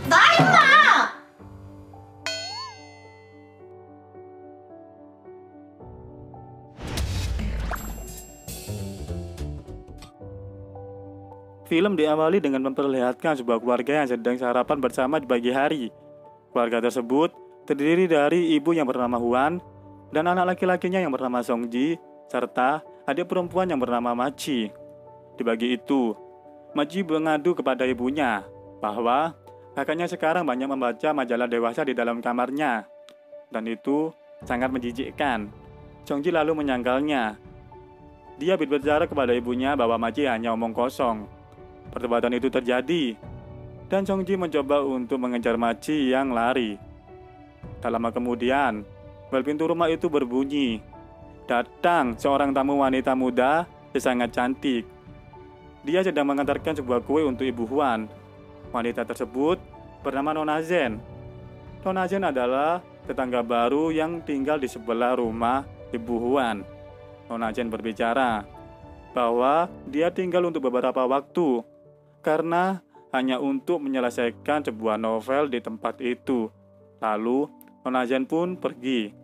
나 임마! Film diawali dengan memperlihatkan sebuah keluarga yang sedang sarapan bersama di pagi hari. Keluarga tersebut terdiri dari ibu yang bernama Huan dan anak laki-lakinya yang bernama Songji, serta adik perempuan yang bernama Machi. Di pagi itu, Machi mengadu kepada ibunya bahwa kakaknya sekarang banyak membaca majalah dewasa di dalam kamarnya, dan itu sangat menjijikkan. Songji lalu menyangkalnya. Dia berbicara kepada ibunya bahwa Machi hanya omong kosong. Perdebatan itu terjadi, dan Songji mencoba untuk mengejar Machi yang lari. Tak lama kemudian, bel pintu rumah itu berbunyi. Datang seorang tamu wanita muda yang sangat cantik. Dia sedang mengantarkan sebuah kue untuk Ibu Huan. Wanita tersebut bernama Nona Zen. Nona Zen adalah tetangga baru yang tinggal di sebelah rumah Ibu Huan. Nona Zen berbicara bahwa dia tinggal untuk beberapa waktu karena hanya untuk menyelesaikan sebuah novel di tempat itu. Lalu Nona Zen pun pergi.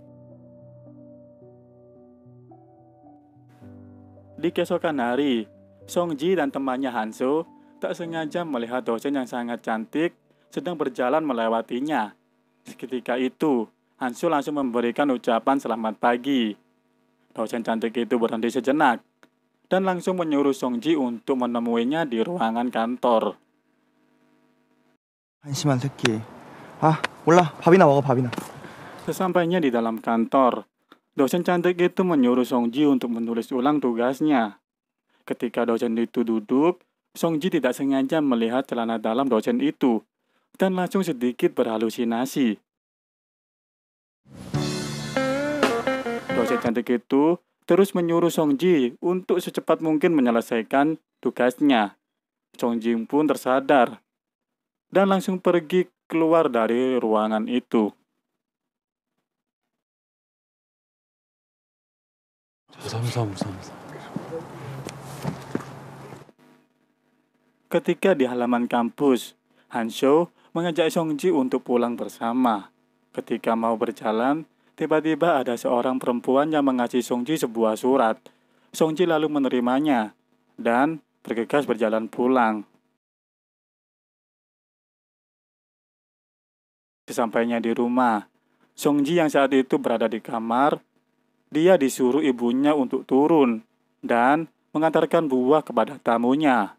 Di keesokan hari, Songji dan temannya Hanso tak sengaja melihat dosen yang sangat cantik sedang berjalan melewatinya. Seketika itu, Hanso langsung memberikan ucapan selamat pagi. Dosen cantik itu berhenti sejenak dan langsung menyuruh Songji untuk menemuinya di ruangan kantor. 한심한 새끼. 아, 몰라. 밥이나 먹어, 밥이나. Sesampainya di dalam kantor, dosen cantik itu menyuruh Songji untuk menulis ulang tugasnya. Ketika dosen itu duduk, Songji tidak sengaja melihat celana dalam dosen itu dan langsung sedikit berhalusinasi. Dosen cantik itu terus menyuruh Songji untuk secepat mungkin menyelesaikan tugasnya. Songji pun tersadar dan langsung pergi keluar dari ruangan itu. Ketika di halaman kampus, Hanso mengajak Songji untuk pulang bersama. Ketika mau berjalan, tiba-tiba ada seorang perempuan yang mengasih Songji sebuah surat. Songji lalu menerimanya dan bergegas berjalan pulang. Sesampainya di rumah, Songji yang saat itu berada di kamar, dia disuruh ibunya untuk turun dan mengantarkan buah kepada tamunya.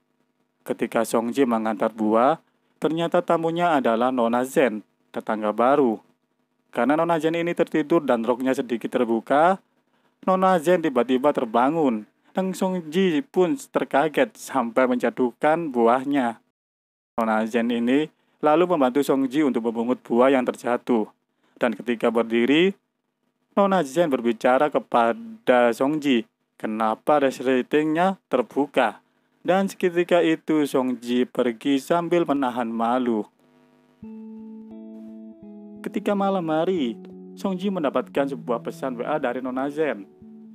Ketika Songji mengantar buah, ternyata tamunya adalah Nona Zen, tetangga baru. Karena Nona Zen ini tertidur dan roknya sedikit terbuka, Nona Zen tiba-tiba terbangun dan Songji pun terkaget sampai menjatuhkan buahnya. Nona Zen ini lalu membantu Songji untuk memungut buah yang terjatuh. Dan ketika berdiri, Nona Zen berbicara kepada Songji, kenapa resletingnya terbuka. Dan seketika itu Songji pergi sambil menahan malu. Ketika malam hari, Songji mendapatkan sebuah pesan WA dari Nona Zen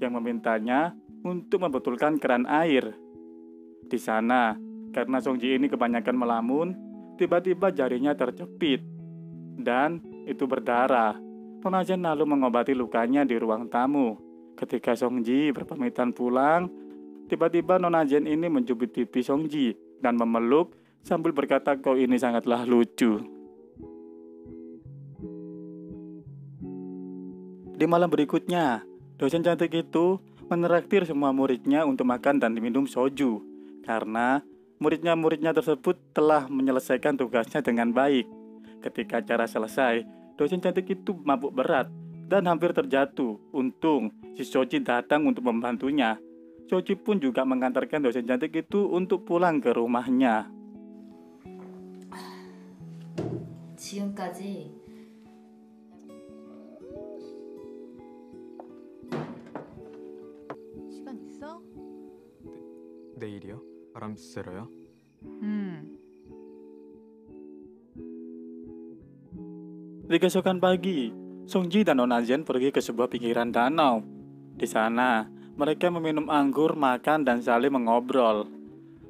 yang memintanya untuk membetulkan keran air. Di sana, karena Songji ini kebanyakan melamun, tiba-tiba jarinya terjepit dan itu berdarah. Nona Zen lalu mengobati lukanya di ruang tamu. Ketika Songji berpamitan pulang, tiba-tiba Nona Zen ini mencubit pipi Songji dan memeluk sambil berkata, "Kau ini sangatlah lucu." Di malam berikutnya, dosen cantik itu menraktir semua muridnya untuk makan dan minum soju karena muridnya tersebut telah menyelesaikan tugasnya dengan baik. Ketika acara selesai, dosen cantik itu mabuk berat dan hampir terjatuh. Untung si Soji datang untuk membantunya. Soji pun juga mengantarkan dosen cantik itu untuk pulang ke rumahnya. 지금까지 시간 있어? 내일이요? 바람 쐬러요? Di keesokan pagi, Songji dan Nona Zen pergi ke sebuah pinggiran danau. Di sana, mereka meminum anggur, makan, dan saling mengobrol.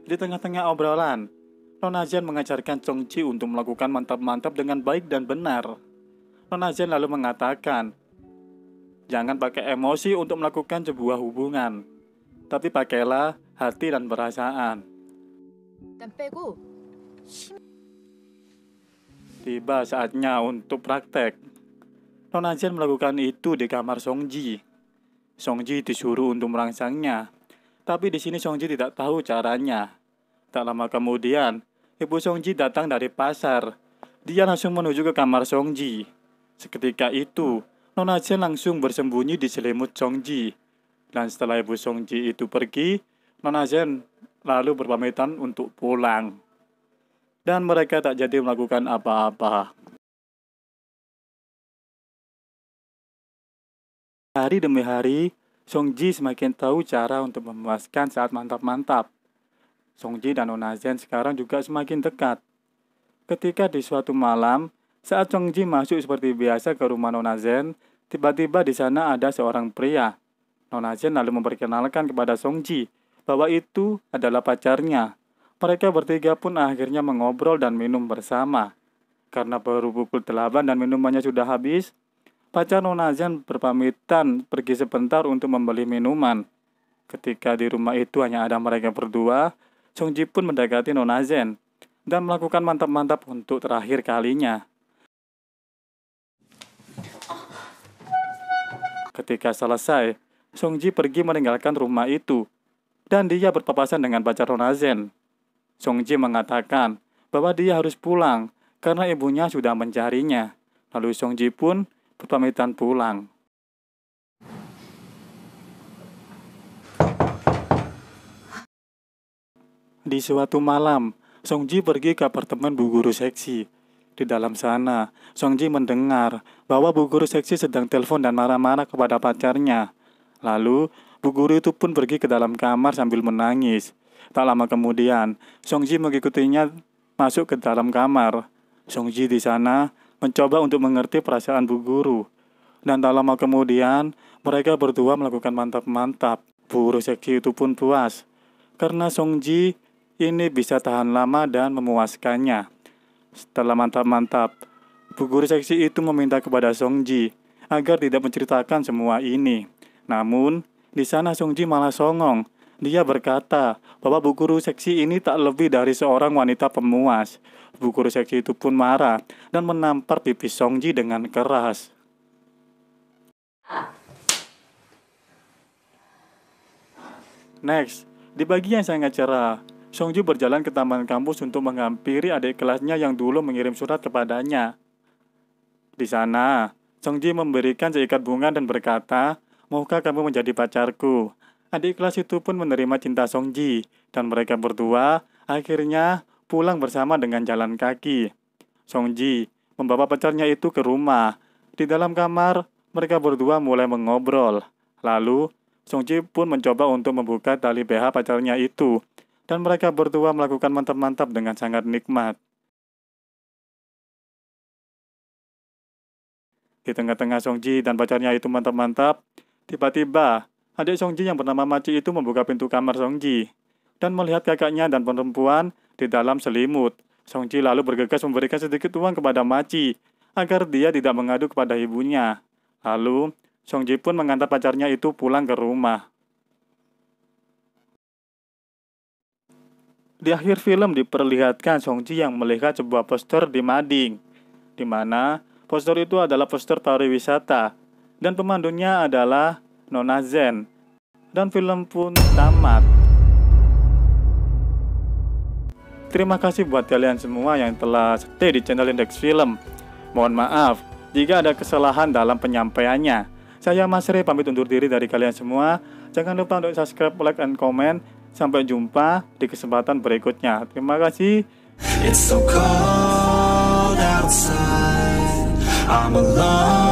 Di tengah-tengah obrolan, Nona Zen mengajarkan Song Ji untuk melakukan mantap-mantap dengan baik dan benar. Nona Zen lalu mengatakan, jangan pakai emosi untuk melakukan sebuah hubungan, tapi pakailah hati dan perasaan. 난 빼고 Tiba saatnya untuk praktek. Nona Zen melakukan itu di kamar Song Ji. Song Ji disuruh untuk merangsangnya, tapi di sini Song Ji tidak tahu caranya. Tak lama kemudian, ibu Song Ji datang dari pasar. Dia langsung menuju ke kamar Song Ji. Seketika itu, Nona Zen langsung bersembunyi di selimut Song Ji. Dan setelah ibu Song Ji itu pergi, Nona Zen lalu berpamitan untuk pulang. Dan mereka tak jadi melakukan apa-apa. Hari demi hari, Song Ji semakin tahu cara untuk memuaskan saat mantap-mantap. Song Ji dan Nona Zen sekarang juga semakin dekat. Ketika di suatu malam, saat Song Ji masuk seperti biasa ke rumah Nona Zen, tiba-tiba di sana ada seorang pria. Nona Zen lalu memperkenalkan kepada Song Ji bahwa itu adalah pacarnya. Mereka bertiga pun akhirnya mengobrol dan minum bersama. Karena baru pukul 8 dan minumannya sudah habis, pacar Nona Zen berpamitan pergi sebentar untuk membeli minuman. Ketika di rumah itu hanya ada mereka berdua, Song Ji pun mendekati Nona Zen dan melakukan mantap-mantap untuk terakhir kalinya. Ketika selesai, Song Ji pergi meninggalkan rumah itu dan dia berpapasan dengan pacar Nona Zen. Song Ji mengatakan bahwa dia harus pulang karena ibunya sudah mencarinya. Lalu Song Ji pun berpamitan pulang. Di suatu malam, Song Ji pergi ke apartemen Bu Guru Seksi. Di dalam sana, Song Ji mendengar bahwa Bu Guru Seksi sedang telepon dan marah-marah kepada pacarnya. Lalu, Bu Guru itu pun pergi ke dalam kamar sambil menangis. Tak lama kemudian, Song Ji mengikutinya masuk ke dalam kamar. Song Ji di sana mencoba untuk mengerti perasaan Bu Guru. Dan tak lama kemudian, mereka berdua melakukan mantap-mantap. Bu Guru Seksi itu pun puas, karena Song Ji ini bisa tahan lama dan memuaskannya. Setelah mantap-mantap, Bu Guru Seksi itu meminta kepada Song Ji agar tidak menceritakan semua ini. Namun, di sana Song Ji malah songong. Dia berkata bahwa Bu Guru Seksi ini tak lebih dari seorang wanita pemuas. Bu Guru Seksi itu pun marah dan menampar pipi Song Ji dengan keras. Next, di pagi yang sangat cerah, Song Ji berjalan ke taman kampus untuk menghampiri adik kelasnya yang dulu mengirim surat kepadanya. Di sana, Song Ji memberikan seikat bunga dan berkata, "Maukah kamu menjadi pacarku?" Adik kelas itu pun menerima cinta Song Ji, dan mereka berdua akhirnya pulang bersama dengan jalan kaki. Song Ji membawa pacarnya itu ke rumah. Di dalam kamar, mereka berdua mulai mengobrol. Lalu, Song Ji pun mencoba untuk membuka tali BH pacarnya itu, dan mereka berdua melakukan mantap-mantap dengan sangat nikmat. Di tengah-tengah Song Ji dan pacarnya itu mantap-mantap, tiba-tiba adik Song Ji yang bernama Maci itu membuka pintu kamar Song Ji dan melihat kakaknya dan perempuan di dalam selimut. Song Ji lalu bergegas memberikan sedikit uang kepada Maci agar dia tidak mengadu kepada ibunya. Lalu, Song Ji pun mengantar pacarnya itu pulang ke rumah. Di akhir film diperlihatkan Song Ji yang melihat sebuah poster di mading, di mana poster itu adalah poster pariwisata dan pemandunya adalah Nona Zen, dan film pun tamat. Terima kasih buat kalian semua yang telah stay di channel Index Film. Mohon maaf jika ada kesalahan dalam penyampaiannya. Saya Mas Re pamit undur diri dari kalian semua. Jangan lupa untuk subscribe, like, and comment. Sampai jumpa di kesempatan berikutnya. Terima kasih. It's so cold outside. I'm alone.